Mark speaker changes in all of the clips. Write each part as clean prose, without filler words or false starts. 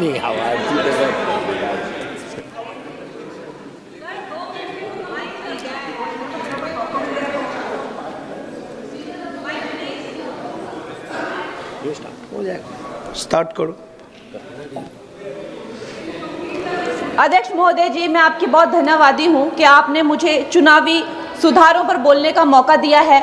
Speaker 1: 你好啊，记得हो जाएगा, स्टार्ट करो।
Speaker 2: अध्यक्ष महोदय जी, मैं आपकी बहुत धन्यवादी हूं कि आपने मुझे चुनावी सुधारों पर बोलने का मौका दिया है,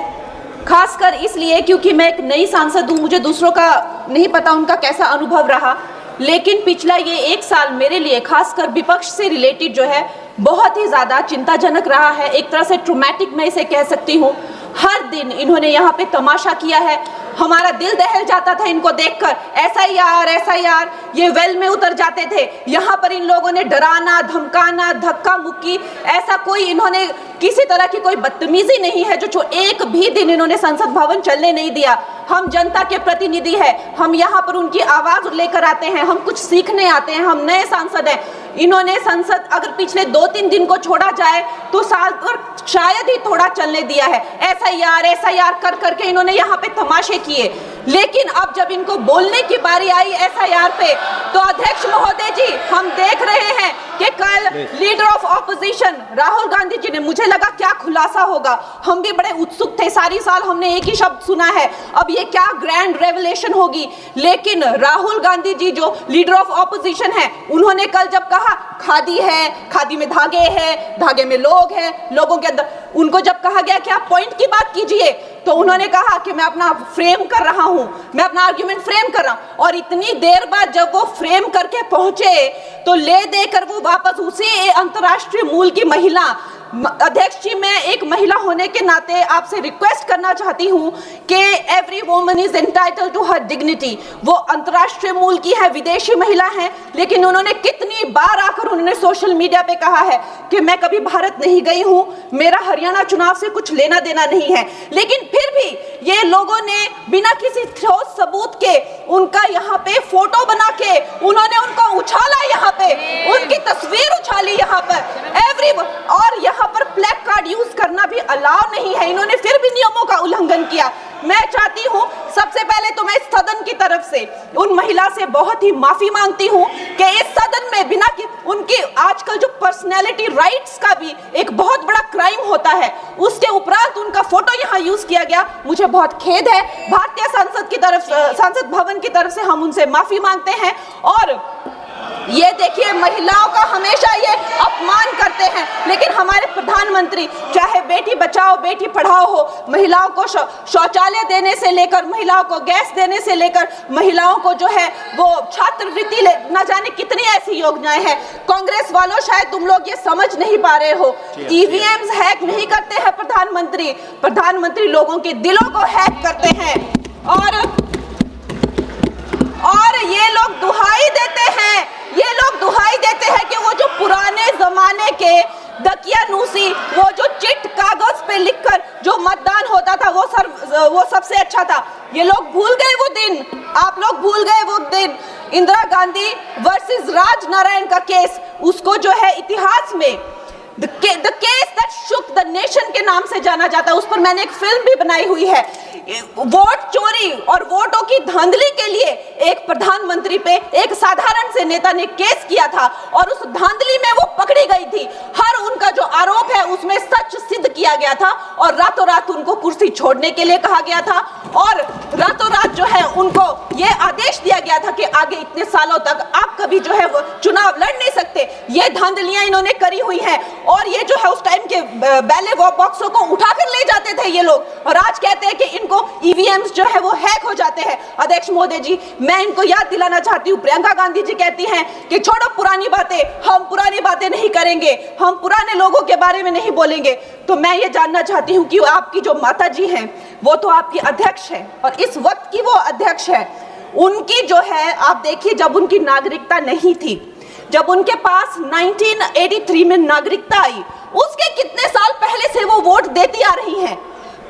Speaker 2: खासकर इसलिए क्योंकि मैं एक नई सांसद हूं, मुझे दूसरों का नहीं पता उनका कैसा अनुभव रहा, लेकिन पिछला ये 1 साल मेरे लिए खासकर विपक्ष से रिलेटेड जो है बहुत ही ज़्यादा चिंताजनक रहा है। एक तरह से ट्रॉमेटिक मैं इसे कह सकती हूँ। हर दिन इन्होंने यहाँ पे तमाशा किया है, हमारा दिल दहल जाता था इनको देखकर। एसआईआर ये वेल में उतर जाते थे। यहाँ पर इन लोगों ने डराना, धमकाना, धक्का मुक्की, ऐसा कोई इन्होंने किसी तरह की कोई बदतमीजी नहीं है जो एक भी दिन इन्होंने संसद भवन चलने नहीं दिया। हम जनता के प्रतिनिधि हैं, हम यहाँ पर उनकी आवाज लेकर आते हैं, हम कुछ सीखने आते हैं, हम नए सांसद हैं। इन्होंने संसद अगर पिछले 2-3 दिन को छोड़ा जाए तो साल पर शायद ही थोड़ा चलने दिया है। एसआईआर कर करके इन्होंने यहाँ पे तमाशे किए, लेकिन अब जब इनको बोलने की बारी आई एसआईआर पे, तो अध्यक्ष महोदय जी हम देख रहे हैं कि कल leader of opposition Rahul Gandhi ji ने, मुझे लगा क्या खुलासा होगा, हम भी बड़े उत्सुक थे, सारी साल हमने एक ही शब्द सुना है, अब ये क्या ग्रैंड रेवलेशन होगी। लेकिन राहुल गांधी जी जो लीडर ऑफ ऑपोजिशन है, उन्होंने कल जब कहा खादी है, खादी में धागे हैं, धागे में लोग हैं, लोगों के अंदर, उनको जब कहा गया कि आप पॉइंट की बात कीजिए, तो उन्होंने कहा कि मैं अपना फ्रेम कर रहा हूं, मैं अपना आर्ग्यूमेंट फ्रेम कर रहा हूं। और इतनी देर बाद जब वो फ्रेम करके पहुंचे तो ले देकर वो वापस उसी अंतर्राष्ट्रीय मूल की महिला, अध्यक्ष जी मैं एक महिला होने के नाते आपसे रिक्वेस्ट करना चाहती हूं कि every woman is entitled to her dignity. वो अंतर्राष्ट्रीय मूल की है, विदेशी महिला है, लेकिन उन्होंने कितनी बार आकर उन्होंने सोशल मीडिया पे कहा है कि मैं कभी भारत नहीं गई हूं, मेरा हरियाणा चुनाव से कुछ लेना देना नहीं है। लेकिन फिर भी ये लोगों ने बिना किसी ठोस सबूत के उनका यहाँ पे फोटो बना के उन्होंने उनको उछाला, यहाँ पे उनकी तस्वीर उछाली यहाँ पर और यहाँ पर प्लेक कार्ड यूज करना भी अलाउ नहीं है। इन्होंने फिर भी नियमों का उल्लंघन किया। मैं चाहती हूँ सबसे पहले तो मैं इस सदन की तरफ से उन महिला से बहुत ही माफी मांगती हूँ कि इस सदन में बिना कि उनकी आजकल जो पर्सनैलिटी राइट्स का भी एक बहुत बड़ा क्राइम होता है, उसके उपरांत उनका फोटो यहाँ यूज किया गया, मुझे बहुत खेद है। भारतीय संसद भवन की तरफ से हम उनसे माफी मांगते हैं। और ये देखिए महिलाओं का हमेशा ये अपमान करते हैं, लेकिन हमारे प्रधानमंत्री चाहे बेटी बचाओ बेटी पढ़ाओ हो, महिलाओं को शौचालय देने से लेकर, महिलाओं को गैस देने से लेकर, महिलाओं को जो है वो छात्रवृत्ति न जाने कितनी ऐसी योजनाएं हैं। कांग्रेस वालों शायद तुम लोग ये समझ नहीं पा रहे हो, ईवीएम्स हैक नहीं करते हैं प्रधानमंत्री लोगों के दिलों को हैक करते हैं। और ये लोग दुहाई देते हैं कि वो जो पुराने जमाने के दकियानूसी, वो जो चिट कागज पे लिखकर जो मतदान होता था वो सबसे अच्छा था। ये लोग भूल गए वो दिन, आप लोग भूल गए वो दिन। इंदिरा गांधी वर्सेस राज नारायण का केस, उसको जो है इतिहास में The case that shook the nation के नाम से जाना जाता है। उस पर मैंने एक फिल्म भी बनाई हुई है। वोट चोरी और वोटों की धांधली के लिए एक प्रधानमंत्री पे एक साधारण से नेता ने केस किया था और उस धांधली में वो पकड़ी गई थी। हर उनका जो आरोप है उसमें सच सिद्ध किया गया था और रातों रात उनको कुर्सी छोड़ने के लिए कहा गया था और रातों रात जो है उनको ये आदेश दिया गया था कि आगे इतने सालों तक आप कभी जो है वो चुनाव लड़ नहीं सकते। ये धांधलियां इन्होंने करी हुई हैं और ये जो है उस टाइम के बैलेट बॉक्सों को उठाकर ले जाते थे ये लोग और आज कहते हैं कि इनको ईवीएम्स जो है वो हैक हो जाते हैं। अध्यक्ष महोदय जी, मैं इनको याद दिलाना चाहती हूँ, प्रियंका गांधी जी कहती हैं कि छोड़ो पुरानी बातें, हम पुरानी बातें नहीं करेंगे, हम पुराने लोगों के बारे में नहीं बोलेंगे। तो मैं ये जानना चाहती हूँ कि आपकी जो माता जी हैं वो तो आपकी अध्यक्ष है और इस वक्त की वो अध्यक्ष है, उनकी जो है आप देखिए जब उनकी नागरिकता नहीं थी, जब उनके पास 1983 में नागरिकता आई, उसके कितने साल पहले से वो वोट देती आ रही हैं।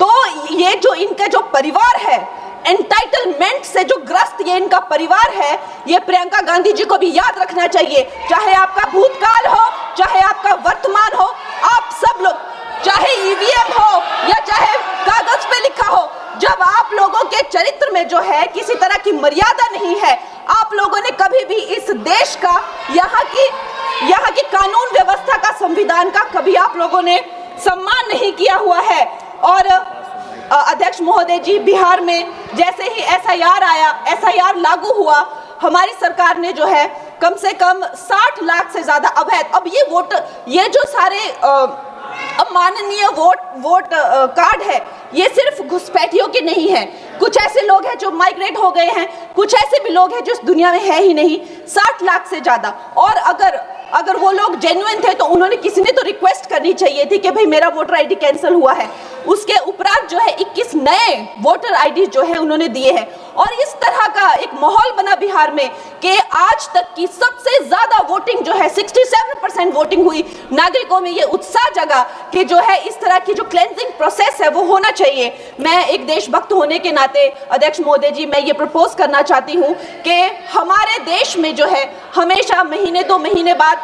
Speaker 2: तो ये जो इनका जो परिवार है, एंटाइटलमेंट से जो ग्रस्त ये इनका परिवार है, ये प्रियंका गांधी जी को भी याद रखना चाहिए। चाहे आपका भूतकाल हो, चाहे आपका वर्तमान हो, आप सब लोग, चाहे ईवीएम हो या चाहे कागज पे लिखा हो, जब आप लोगों के चरित्र में जो है किसी तरह की मर्यादा नहीं है, आप लोगों ने कभी भी इस देश का, यहाँ की कानून व्यवस्था का, संविधान का कभी आप लोगों ने सम्मान नहीं किया हुआ है। और अध्यक्ष महोदय जी, बिहार में जैसे ही एसआईआर आया, एसआईआर लागू हुआ, हमारी सरकार ने जो है कम से कम 60 लाख से ज्यादा अवैध, अब ये जो सारे अमाननीय वोट कार्ड है, ये सिर्फ घुसपैठियों के नहीं है। कुछ ऐसे लोग हैं जो माइग्रेट हो गए हैं, कुछ ऐसे भी लोग हैं जो इस दुनिया में है ही नहीं। 60 लाख से ज्यादा। और अगर वो लोग जेन्युइन थे तो उन्होंने, किसी ने तो रिक्वेस्ट करनी चाहिए थी कि भाई मेरा वोटर आईडी कैंसिल हुआ है। उसके उपरांत जो है 21 नए वोटर आईडी जो है उन्होंने दिए हैं। और इस तरह का एक माहौल बना बिहार में कि आज तक की सबसे ज्यादा वोटिंग जो है 67% वोटिंग हुई। नागरिकों में ये उत्साह जगा कि जो है इस तरह की जो क्लेंजिंग प्रोसेस है वो होना चाहिए। मैं एक देशभक्त होने के नाते अध्यक्ष महोदय जी, मैं ये प्रपोज करना चाहती हूँ कि हमारे देश में जो है हमेशा महीने 2 महीने बाद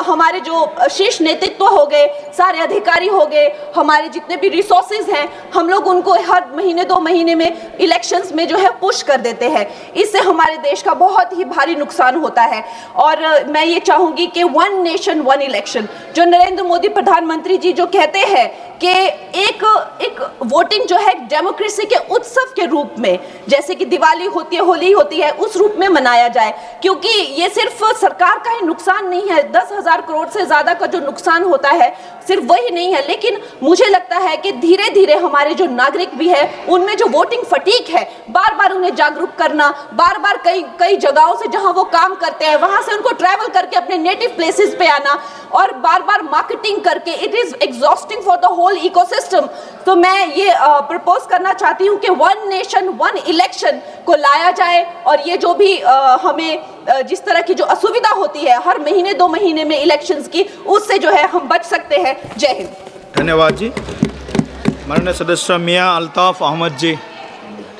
Speaker 2: हमारे जो शीर्ष नेतृत्व हो गए, सारे अधिकारी हो गए, हमारे जितने भी रिसोर्सेज हैं, हम लोग उनको हर महीने 2 महीने में इलेक्शंस में जो है पुश कर देते हैं। इससे हमारे देश का बहुत ही भारी नुकसान होता है। और मैं ये चाहूंगी कि 1 नेशन 1 इलेक्शन, जो नरेंद्र मोदी प्रधानमंत्री जी जो कहते हैं कि एक वोटिंग जो है डेमोक्रेसी के उत्सव के रूप में, जैसे कि दिवाली होती है, होली होती है, उस रूप में मनाया जाए। क्योंकि ये सिर्फ सरकार का ही नुकसान नहीं है, 10,000 करोड़ से ज्यादा का जो नुकसान होता है सिर्फ वही नहीं है, लेकिन मुझे लगता है कि धीरे धीरे हमारे जो नागरिक भी है उनमें जो वोटिंग फटीक है, बार बार उन्हें जागरूक करना, बार बार कई जगहों से जहां वो काम करते हैं वहां से उनको ट्रैवल करके अपने नेटिव प्लेसेस पे आना और बार बार मार्केटिंग करके, it is exhausting for the whole ecosystem. तो मैं ये प्रपोज करना चाहती हूँ कि 1 नेशन 1 इलेक्शन को लाया जाए। और ये जो भी हमें जिस तरह की जो असुविधा होती है हर महीने 2 महीने में इलेक्शंस की, उससे जो है हम बच सकते हैं। जय हिंद।
Speaker 3: धन्यवाद जी। माननीय सदस्य मियां अल्ताफ अहमद जी।